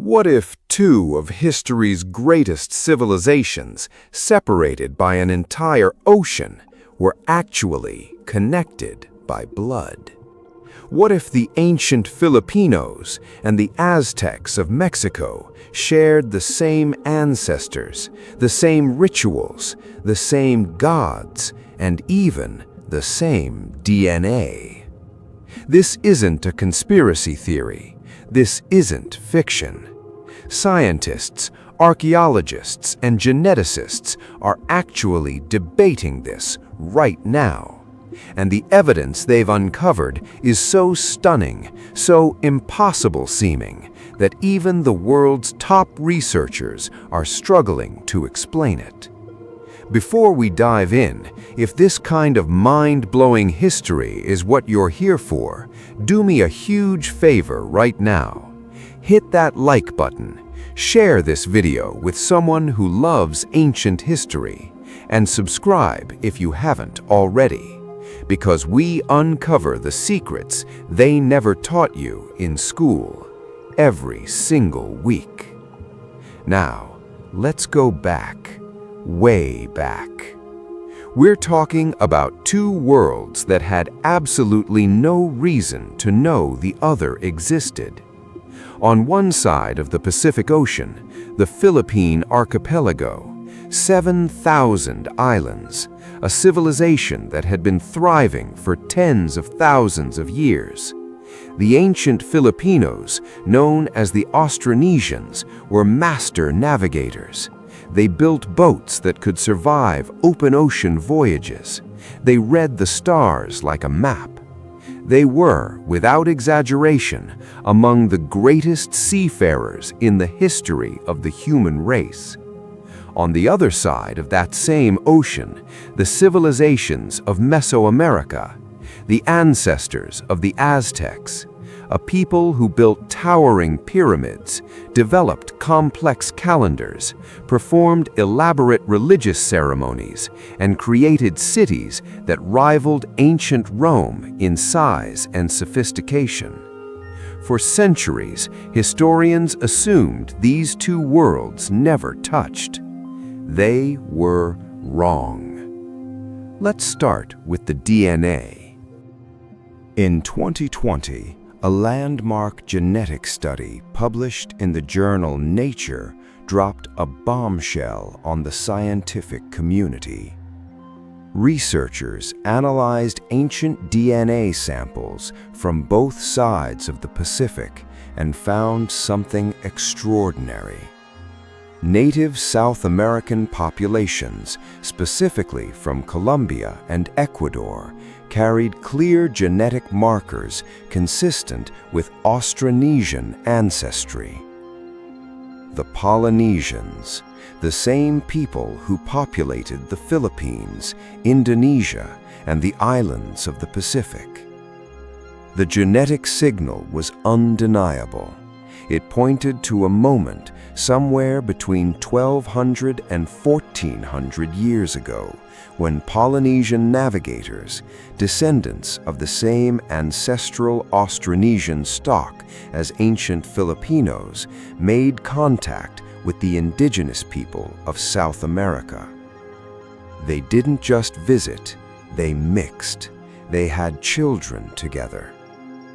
What if two of history's greatest civilizations, separated by an entire ocean, were actually connected by blood? What if the ancient Filipinos and the Aztecs of Mexico shared the same ancestors, the same rituals, the same gods, and even the same DNA? This isn't a conspiracy theory. This isn't fiction. Scientists, archaeologists, and geneticists are actually debating this right now. And the evidence they've uncovered is so stunning, so impossible seeming, that even the world's top researchers are struggling to explain it. Before we dive in, if this kind of mind-blowing history is what you're here for, do me a huge favor right now. Hit that like button, share this video with someone who loves ancient history, and subscribe if you haven't already, because we uncover the secrets they never taught you in school every single week. Now, let's go back, way back. We're talking about two worlds that had absolutely no reason to know the other existed. On one side of the Pacific Ocean, the Philippine archipelago, 7,000 islands, a civilization that had been thriving for tens of thousands of years. The ancient Filipinos, known as the Austronesians, were master navigators. They built boats that could survive open ocean voyages. They read the stars like a map. They were, without exaggeration, among the greatest seafarers in the history of the human race. On the other side of that same ocean, the civilizations of Mesoamerica, the ancestors of the Aztecs, a people who built towering pyramids, developed complex calendars, performed elaborate religious ceremonies, and created cities that rivaled ancient Rome in size and sophistication. For centuries, historians assumed these two worlds never touched. They were wrong. Let's start with the DNA. In 2020, a landmark genetic study published in the journal Nature dropped a bombshell on the scientific community. Researchers analyzed ancient DNA samples from both sides of the Pacific and found something extraordinary. Native South American populations, specifically from Colombia and Ecuador, carried clear genetic markers consistent with Austronesian ancestry. The Polynesians, the same people who populated the Philippines, Indonesia, and the islands of the Pacific. The genetic signal was undeniable. It pointed to a moment somewhere between 1,200 and 1,400 years ago, when Polynesian navigators, descendants of the same ancestral Austronesian stock as ancient Filipinos, made contact with the indigenous people of South America. They didn't just visit, they mixed. They had children together.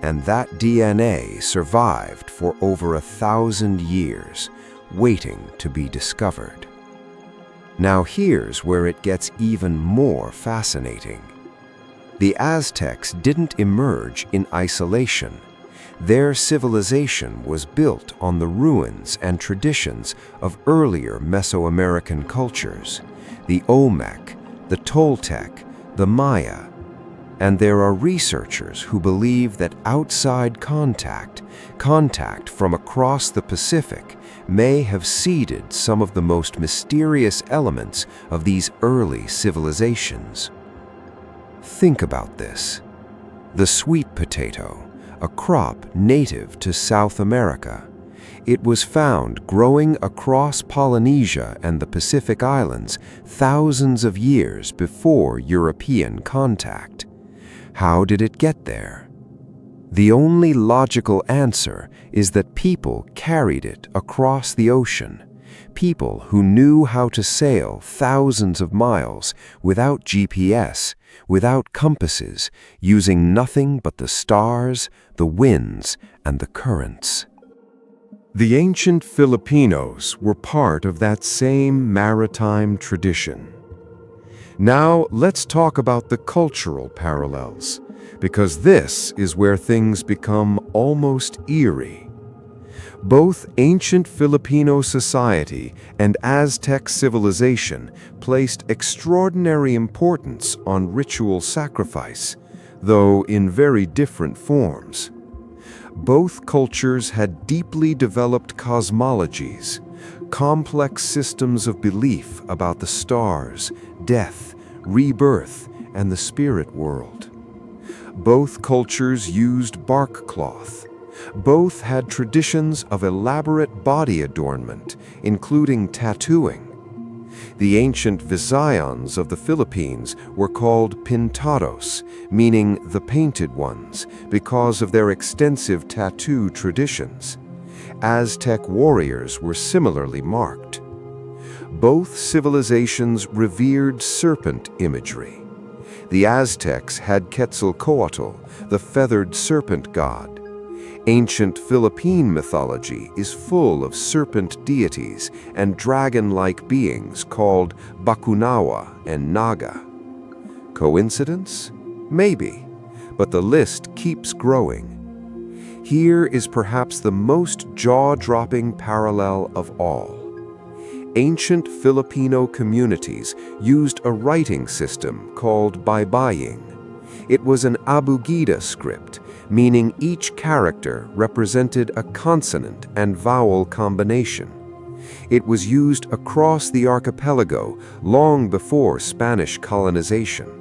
And that DNA survived for over 1,000 years, waiting to be discovered. Now here's where it gets even more fascinating. The Aztecs didn't emerge in isolation. Their civilization was built on the ruins and traditions of earlier Mesoamerican cultures, the Olmec, the Toltec, the Maya. And there are researchers who believe that outside contact from across the Pacific, may have seeded some of the most mysterious elements of these early civilizations. Think about this. The sweet potato, a crop native to South America. It was found growing across Polynesia and the Pacific Islands thousands of years before European contact. How did it get there? The only logical answer is that people carried it across the ocean, people who knew how to sail thousands of miles without GPS, without compasses, using nothing but the stars, the winds, and the currents. The ancient Filipinos were part of that same maritime tradition. Now let's talk about the cultural parallels, because this is where things become almost eerie. Both ancient Filipino society and Aztec civilization placed extraordinary importance on ritual sacrifice, though in very different forms. Both cultures had deeply developed cosmologies, complex systems of belief about the stars, death, rebirth, and the spirit world. Both cultures used bark cloth. Both had traditions of elaborate body adornment, including tattooing. The ancient Visayans of the Philippines were called pintados, meaning the painted ones, because of their extensive tattoo traditions. Aztec warriors were similarly marked. Both civilizations revered serpent imagery. The Aztecs had Quetzalcoatl, the feathered serpent god. Ancient Philippine mythology is full of serpent deities and dragon-like beings called Bakunawa and Naga. Coincidence? Maybe, but the list keeps growing. Here is perhaps the most jaw-dropping parallel of all. Ancient Filipino communities used a writing system called Baybayin. It was an abugida script, meaning each character represented a consonant and vowel combination. It was used across the archipelago long before Spanish colonization.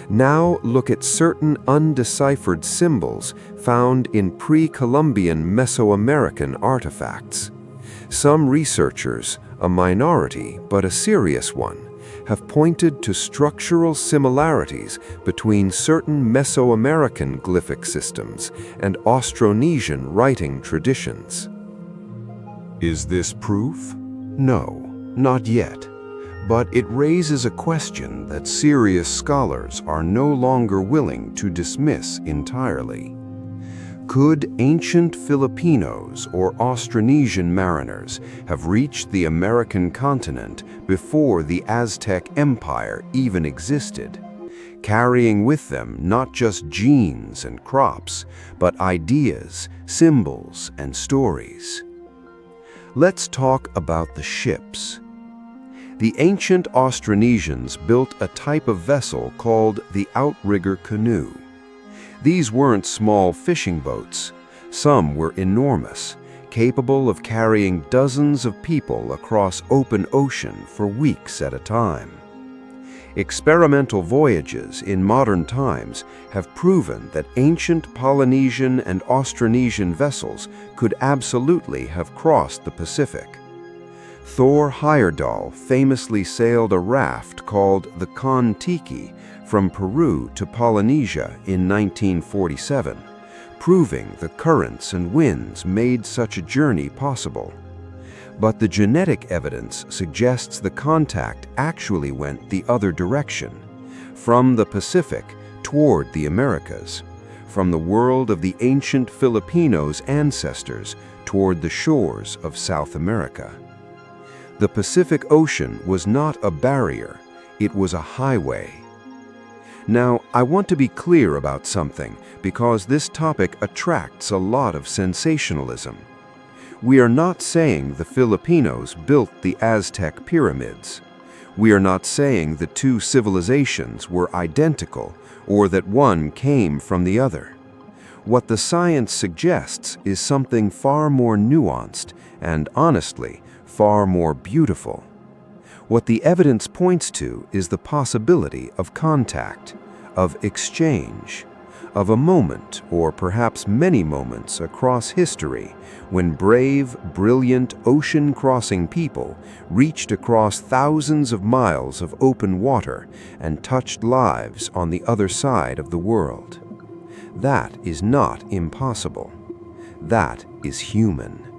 Now look at certain undeciphered symbols found in pre-Columbian Mesoamerican artifacts. Some researchers, a minority but a serious one, have pointed to structural similarities between certain Mesoamerican glyphic systems and Austronesian writing traditions. Is this proof? No, not yet. But it raises a question that serious scholars are no longer willing to dismiss entirely. Could ancient Filipinos or Austronesian mariners have reached the American continent before the Aztec Empire even existed, carrying with them not just genes and crops, but ideas, symbols, and stories? Let's talk about the ships. The ancient Austronesians built a type of vessel called the outrigger canoe. These weren't small fishing boats. Some were enormous, capable of carrying dozens of people across open ocean for weeks at a time. Experimental voyages in modern times have proven that ancient Polynesian and Austronesian vessels could absolutely have crossed the Pacific. Thor Heyerdahl famously sailed a raft called the Kon-Tiki from Peru to Polynesia in 1947, proving the currents and winds made such a journey possible. But the genetic evidence suggests the contact actually went the other direction, from the Pacific toward the Americas, from the world of the ancient Filipinos' ancestors toward the shores of South America. The Pacific Ocean was not a barrier, it was a highway. Now, I want to be clear about something because this topic attracts a lot of sensationalism. We are not saying the Filipinos built the Aztec pyramids. We are not saying the two civilizations were identical or that one came from the other. What the science suggests is something far more nuanced and, honestly, far more beautiful. What the evidence points to is the possibility of contact, of exchange, of a moment or perhaps many moments across history when brave, brilliant, ocean-crossing people reached across thousands of miles of open water and touched lives on the other side of the world. That is not impossible. That is human.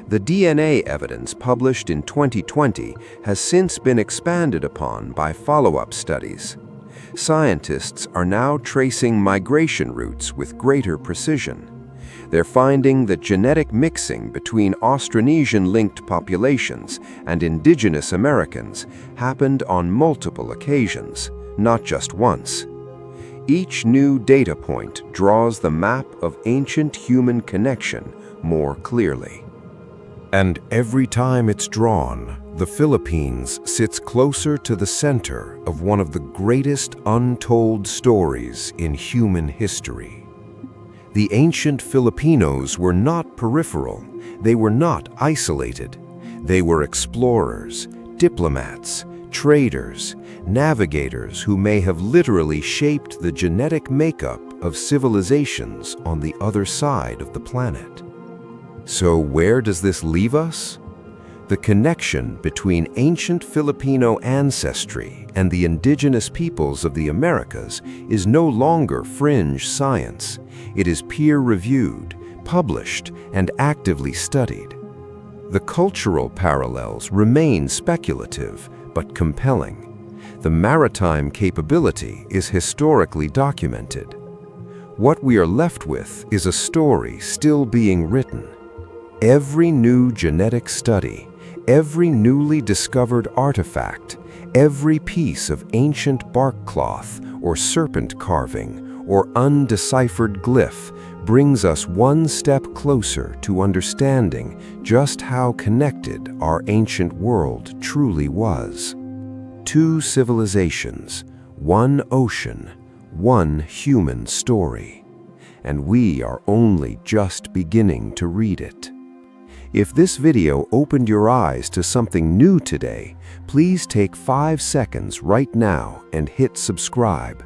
The DNA evidence published in 2020 has since been expanded upon by follow-up studies. Scientists are now tracing migration routes with greater precision. They're finding that genetic mixing between Austronesian-linked populations and indigenous Americans happened on multiple occasions, not just once. Each new data point draws the map of ancient human connection more clearly. And every time it's drawn, the Philippines sits closer to the center of one of the greatest untold stories in human history. The ancient Filipinos were not peripheral. They were not isolated. They were explorers, diplomats, traders, navigators who may have literally shaped the genetic makeup of civilizations on the other side of the planet. So where does this leave us? The connection between ancient Filipino ancestry and the indigenous peoples of the Americas is no longer fringe science. It is peer-reviewed, published, and actively studied. The cultural parallels remain speculative but compelling. The maritime capability is historically documented. What we are left with is a story still being written. Every new genetic study, every newly discovered artifact, every piece of ancient bark cloth or serpent carving or undeciphered glyph brings us one step closer to understanding just how connected our ancient world truly was. Two civilizations, one ocean, one human story. And we are only just beginning to read it. If this video opened your eyes to something new today, please take 5 seconds right now and hit subscribe.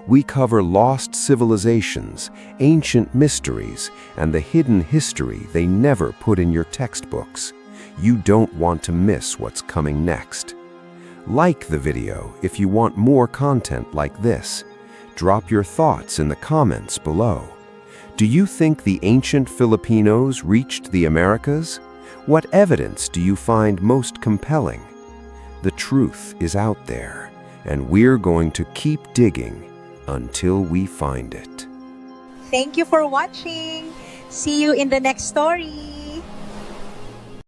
We cover lost civilizations, ancient mysteries, and the hidden history they never put in your textbooks. You don't want to miss what's coming next. Like the video if you want more content like this. Drop your thoughts in the comments below. Do you think the ancient Filipinos reached the Americas? What evidence do you find most compelling? The truth is out there, and we're going to keep digging until we find it. Thank you for watching. See you in the next story.